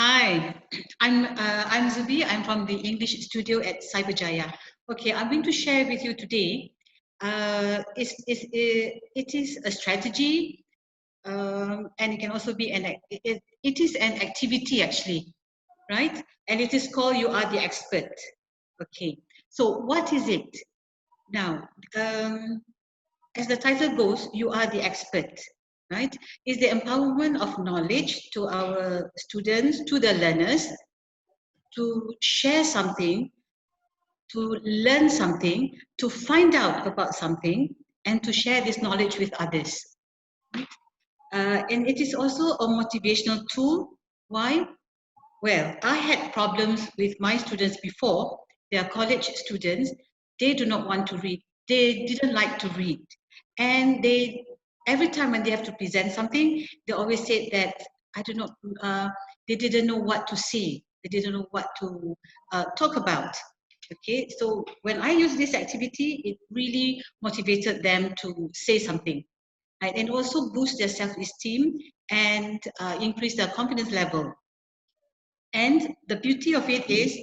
Hi, I'm Zubi. I'm from the English studio at Cyberjaya. Okay, I'm going to share with you today. It is a strategy, and it can also be it is an activity actually, right? And it is called "You Are the Expert." Okay, so what is it? Now, as the title goes, you are the expert, right? Is the empowerment of knowledge to our students, to the learners, to share something, to learn something, to find out about something, and to share this knowledge with others. And it is also a motivational tool. Why? Well, I had problems with my students before. They are college students. They do not want to read. They didn't like to read. And every time when they have to present something, they always say that, I don't know, they didn't know what to say. They didn't know what to talk about. Okay, so when I use this activity, it really motivated them to say something. Right? And also boost their self-esteem and increase their confidence level. And the beauty of it is,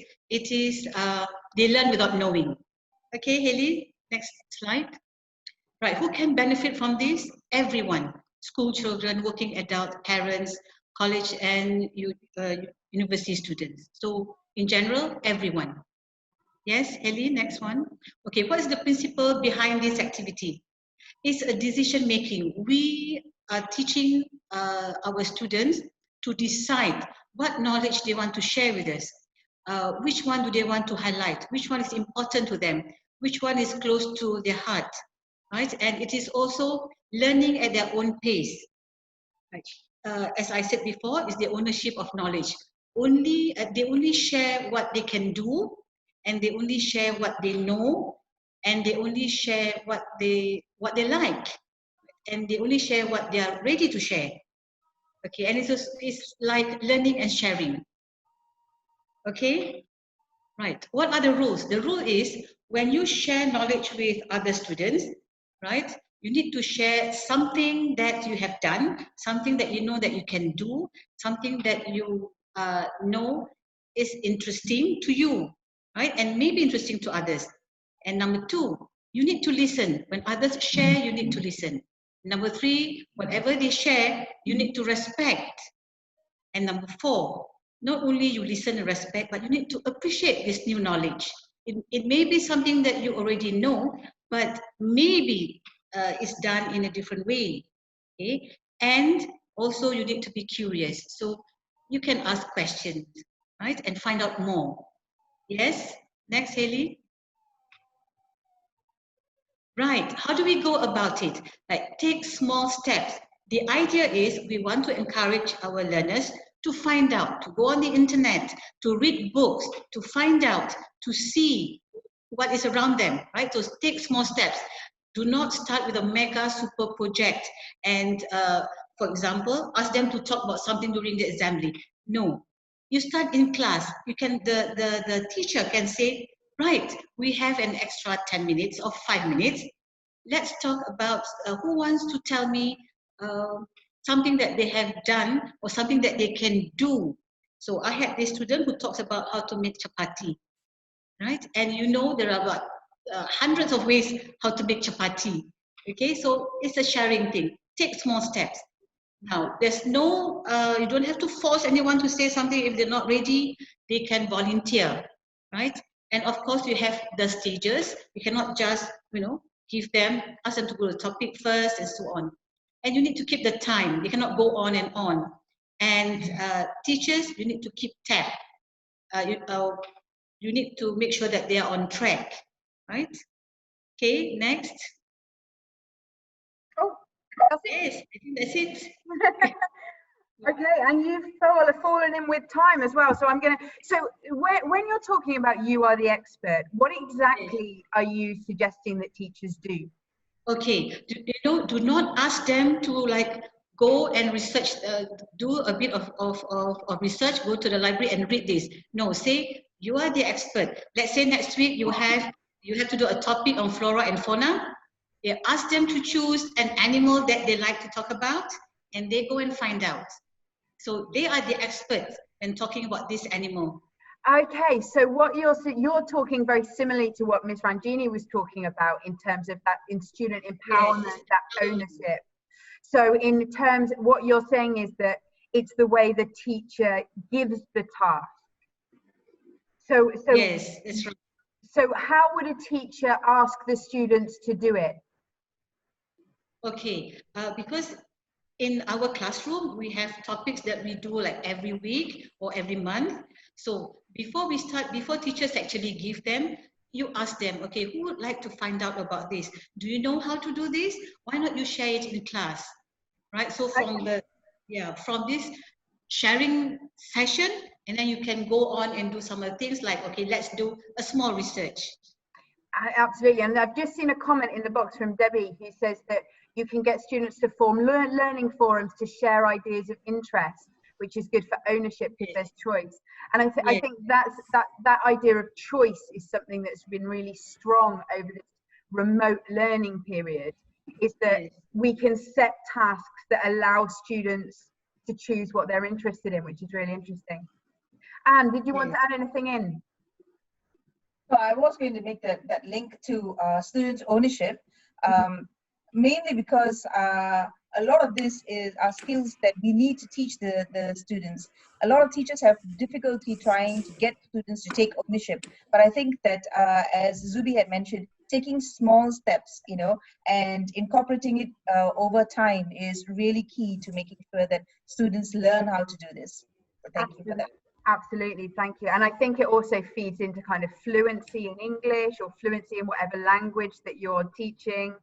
they learn without knowing. Okay, Haley, next slide. Right, who can benefit from this? Everyone, school children, working adult, parents, college and university students. So in general, everyone. Yes, Haley, next one. Okay, what is the principle behind this activity? It's a decision making. We are teaching our students to decide what knowledge they want to share with us. Which one do they want to highlight? Which one is important to them? Which one is close to their heart? Right? And it is also learning at their own pace. Right? As I said before, is the ownership of knowledge. They only share what they can do, and they only share what they know, and they only share what they like, and they only share what they are ready to share. Okay, and it's like learning and sharing. Okay, right. What are the rules? The rule is, when you share knowledge with other students, right, you need to share something that you have done, something that you know that you can do, something that you know is interesting to you, right, and maybe interesting to others. And number two, you need to listen. When others share, you need to listen. Number three, whatever they share, you need to respect. And number four, not only you listen and respect, but you need to appreciate this new knowledge. It may be something that you already know, but maybe it's done in a different way. Okay? And also you need to be curious. So you can ask questions, right? And find out more. Yes? Next, Haley. Right, how do we go about it? Like, take small steps. The idea is we want to encourage our learners to find out, to go on the internet, to read books, to find out, to see what is around them, right? So take small steps. Do not start with a mega super project and, for example, ask them to talk about something during the assembly. No, you start in class. The teacher can say, right, we have an extra 10 minutes or 5 minutes. Let's talk about who wants to tell me something that they have done or something that they can do. So I had this student who talks about how to make chapati, right? And you know there are about hundreds of ways how to make chapati. Okay, so it's a sharing thing. Take small steps. Now, there's no, you don't have to force anyone to say something. If they're not ready, they can volunteer, right? And of course, you have the stages. You cannot just, ask them to go to the topic first and so on. And you need to keep the time. You cannot go on and on. And teachers, you need to keep tab. You need to make sure that they are on track, right? Okay, next. Oh, that's it. Yes, I think that's it. Okay, and you've fallen in with time as well. So when you're talking about you are the expert, what exactly are you suggesting that teachers do? Okay, do not ask them to like go and research, do a bit of research, go to the library and read this. No, say you are the expert. Let's say next week you have to do a topic on flora and fauna. Yeah, ask them to choose an animal that they like to talk about, and they go and find out. So they are the experts. when talking about this animal. Okay, so what you're talking very similarly to what Ms. Ranjini was talking about in terms of that in student empowerment, Yes. that ownership. So in terms, what you're saying is that it's the way the teacher gives the task. So Yes, that's right. So how would a teacher ask the students to do it? Okay, because in our classroom, we have topics that we do like every week or every month. So before we start, before teachers actually give them, you ask them, okay, who would like to find out about this? Do you know how to do this? Why not you share it in class, right? So from from this sharing session, and then you can go on and do some other things like, okay, let's do a small research. Absolutely, and I've just seen a comment in the box from Debbie who says that you can get students to form learning forums to share ideas of interest, which is good for ownership because there's choice. And I think that idea of choice is something that's been really strong over this remote learning period, is that we can set tasks that allow students to choose what they're interested in, which is really interesting. Anne, did you want to add anything in? So I was going to make that link to student ownership, mainly because a lot of this are skills that we need to teach the students. A lot of teachers have difficulty trying to get students to take ownership, but I think that as Zubi had mentioned, taking small steps, you know, and incorporating it over time is really key to making sure that students learn how to do this. So thank you for that. Absolutely, thank you. And I think it also feeds into kind of fluency in English or fluency in whatever language that you're teaching.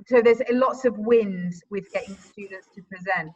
So there's lots of wins with getting students to present.